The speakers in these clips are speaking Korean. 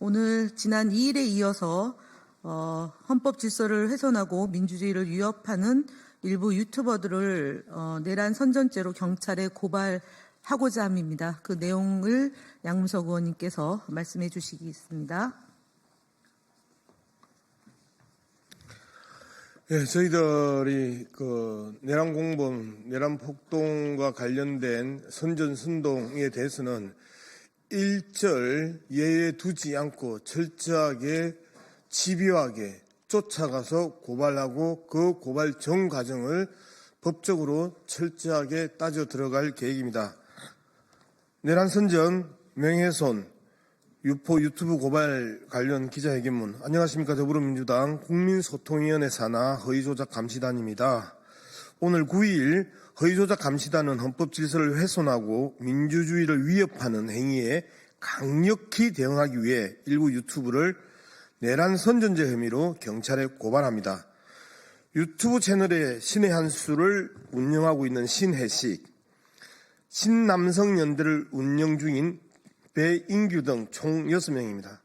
오늘 지난 2일에 이어서 헌법 질서를 훼손하고 민주주의를 위협하는 일부 유튜버들을 내란 선전죄로 경찰에 고발하고자 함입니다. 그 내용을 양문석 의원님께서 말씀해 주시겠습니다. 예, 저희들이 내란 공범, 내란 폭동과 관련된 선전선동에 대해서는 일절 예외 두지 않고 철저하게 집요하게 쫓아가서 고발하고 그 고발 전 과정을 법적으로 철저하게 따져 들어갈 계획입니다. 내란 선전, 명예훼손, 유포 유튜브 고발 관련 기자회견문. 안녕하십니까. 더불어민주당 국민소통위원회 산하 허위조작감시단입니다. 오늘 9일 허위조작감시단은 헌법질서를 훼손하고 민주주의를 위협하는 행위에 강력히 대응하기 위해 일부 유튜브를 내란 선전죄 혐의로 경찰에 고발합니다. 유튜브 채널의 신의 한수를 운영하고 있는 신혜식, 신남성연대를 운영 중인 배인규 등 총 6명입니다.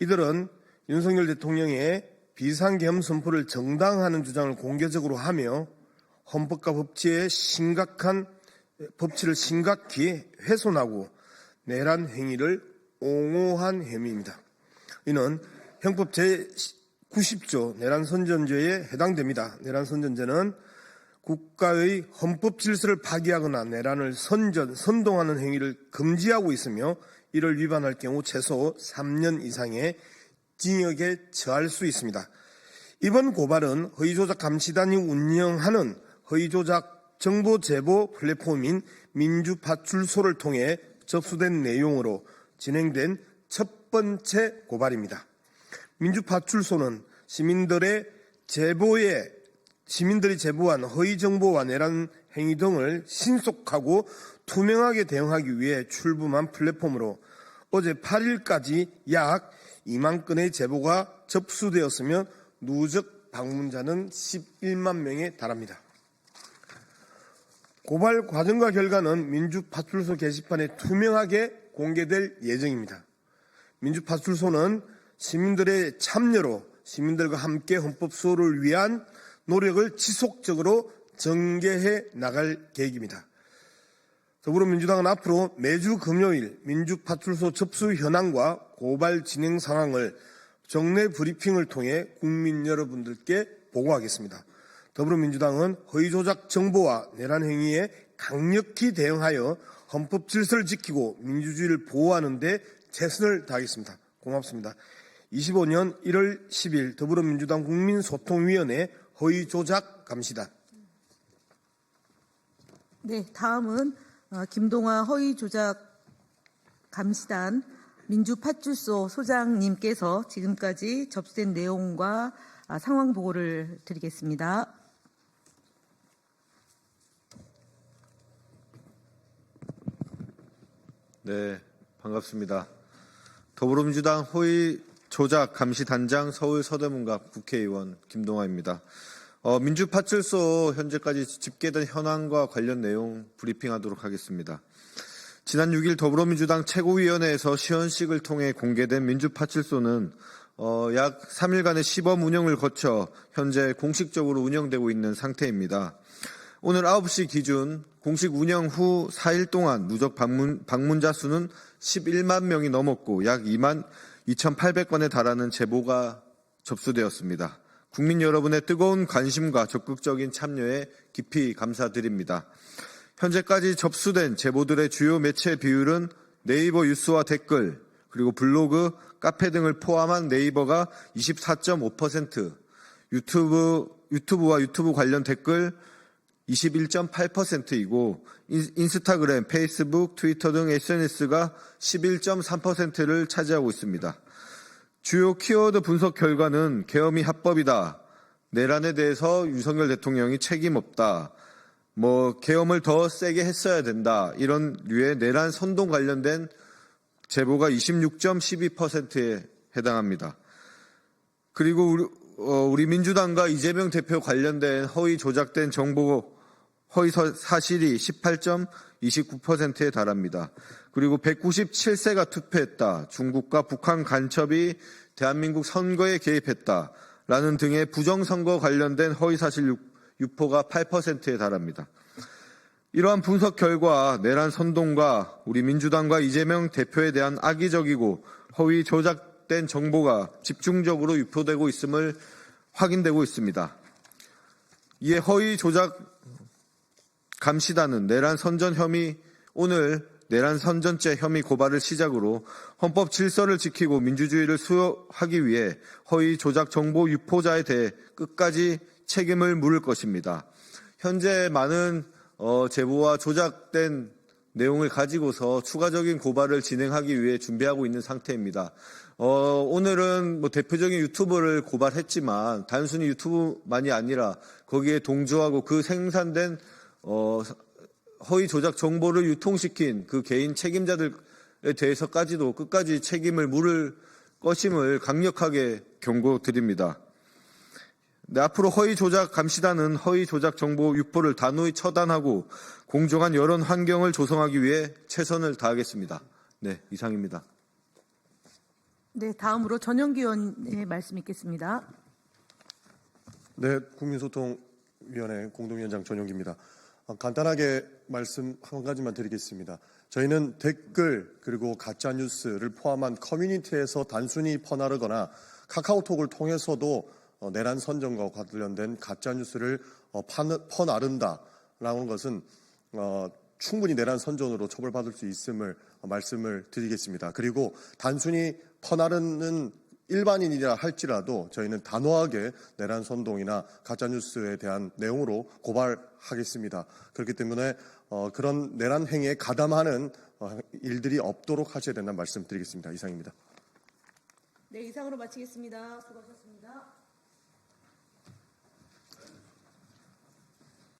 이들은 윤석열 대통령의 비상계엄 선포를 정당화하는 주장을 공개적으로 하며 헌법과 법치를 심각히 훼손하고 내란 행위를 옹호한 혐의입니다. 이는 형법 제90조 내란 선전죄에 해당됩니다. 내란 선전죄는 국가의 헌법 질서를 파기하거나 내란을 선동하는 행위를 금지하고 있으며 이를 위반할 경우 최소 3년 이상의 징역에 처할 수 있습니다. 이번 고발은 허위조작감시단이 운영하는 허위조작 정보 제보 플랫폼인 민주파출소를 통해 접수된 내용으로 진행된 첫 번째 고발입니다. 민주파출소는 시민들이 제보한 허위 정보와 내란 행위 등을 신속하고 투명하게 대응하기 위해 출범한 플랫폼으로 어제 8일까지 약 2만 건의 제보가 접수되었으며 누적 방문자는 11만 명에 달합니다. 고발 과정과 결과는 민주파출소 게시판에 투명하게 공개될 예정입니다. 민주파출소는 시민들의 참여로 시민들과 함께 헌법 수호를 위한 노력을 지속적으로 전개해 나갈 계획입니다. 더불어민주당은 앞으로 매주 금요일 민주파출소 접수 현황과 고발 진행 상황을 정례 브리핑을 통해 국민 여러분들께 보고하겠습니다. 더불어민주당은 허위조작 정보와 내란 행위에 강력히 대응하여 헌법 질서를 지키고 민주주의를 보호하는 데 최선을 다하겠습니다. 고맙습니다. 25년 1월 10일 더불어민주당 국민소통위원회 허위조작감시단. 네, 다음은 김동화 허위조작감시단 민주파출소 소장님께서 지금까지 접수된 내용과 상황 보고를 드리겠습니다. 네, 반갑습니다. 더불어민주당 허위조작감시단장 서울 서대문갑 국회의원 김동화입니다. 민주파출소 현재까지 집계된 현황과 관련 내용 브리핑하도록 하겠습니다. 지난 6일 더불어민주당 최고위원회에서 시연식을 통해 공개된 민주파출소는 약 3일간의 시범 운영을 거쳐 현재 공식적으로 운영되고 있는 상태입니다. 오늘 9시 기준 공식 운영 후 4일 동안 누적 방문자 수는 11만 명이 넘었고 약 2만 2,800건에 달하는 제보가 접수되었습니다. 국민 여러분의 뜨거운 관심과 적극적인 참여에 깊이 감사드립니다. 현재까지 접수된 제보들의 주요 매체 비율은 네이버 뉴스와 댓글, 그리고 블로그, 카페 등을 포함한 네이버가 24.5%, 유튜브와 유튜브 관련 댓글 21.8%이고 인스타그램, 페이스북, 트위터 등 SNS가 11.3%를 차지하고 있습니다. 주요 키워드 분석 결과는 계엄이 합법이다, 내란에 대해서 윤석열 대통령이 책임 없다, 계엄을 더 세게 했어야 된다, 이런 류의 내란 선동 관련된 제보가 26.12%에 해당합니다. 그리고 우리 민주당과 이재명 대표 관련된 허위 조작된 정보 허위 사실이 18.29%에 달합니다. 그리고 197세가 투표했다. 중국과 북한 간첩이 대한민국 선거에 개입했다라는 등의 부정선거 관련된 허위사실 유포가 8%에 달합니다. 이러한 분석 결과 내란 선동과 우리 민주당과 이재명 대표에 대한 악의적이고 허위 조작된 정보가 집중적으로 유포되고 있음을 확인되고 있습니다. 이에 허위 조작 감시단은 내란 선전 혐의 오늘 내란 선전죄 혐의 고발을 시작으로 헌법 질서를 지키고 민주주의를 수호하기 위해 허위 조작 정보 유포자에 대해 끝까지 책임을 물을 것입니다. 현재 많은 제보와 조작된 내용을 가지고서 추가적인 고발을 진행하기 위해 준비하고 있는 상태입니다. 오늘은 대표적인 유튜브를 고발했지만 단순히 유튜브만이 아니라 거기에 동조하고 그 생산된 허위 조작 정보를 유통시킨 그 개인 책임자들에 대해서까지도 끝까지 책임을 물을 것임을 강력하게 경고드립니다. 네, 앞으로 허위 조작 감시단은 허위 조작 정보 유포를 단호히 처단하고 공정한 여론 환경을 조성하기 위해 최선을 다하겠습니다. 네, 이상입니다. 네, 다음으로 전영기 의원의 말씀 있겠습니다. 네, 국민소통위원회 공동위원장 전용기입니다. 간단하게 말씀 한 가지만 드리겠습니다. 저희는 댓글 그리고 가짜뉴스를 포함한 커뮤니티에서 단순히 퍼나르거나 카카오톡을 통해서도 내란 선전과 관련된 가짜뉴스를 퍼나른다라는 것은 충분히 내란 선전으로 처벌받을 수 있음을 말씀을 드리겠습니다. 그리고 단순히 퍼나르는 일반인이라 할지라도 저희는 단호하게 내란 선동이나 가짜뉴스에 대한 내용으로 고발하겠습니다. 그렇기 때문에 그런 내란 행위에 가담하는 일들이 없도록 하셔야 된다는 말씀 드리겠습니다. 이상입니다. 네, 이상으로 마치겠습니다. 수고하셨습니다.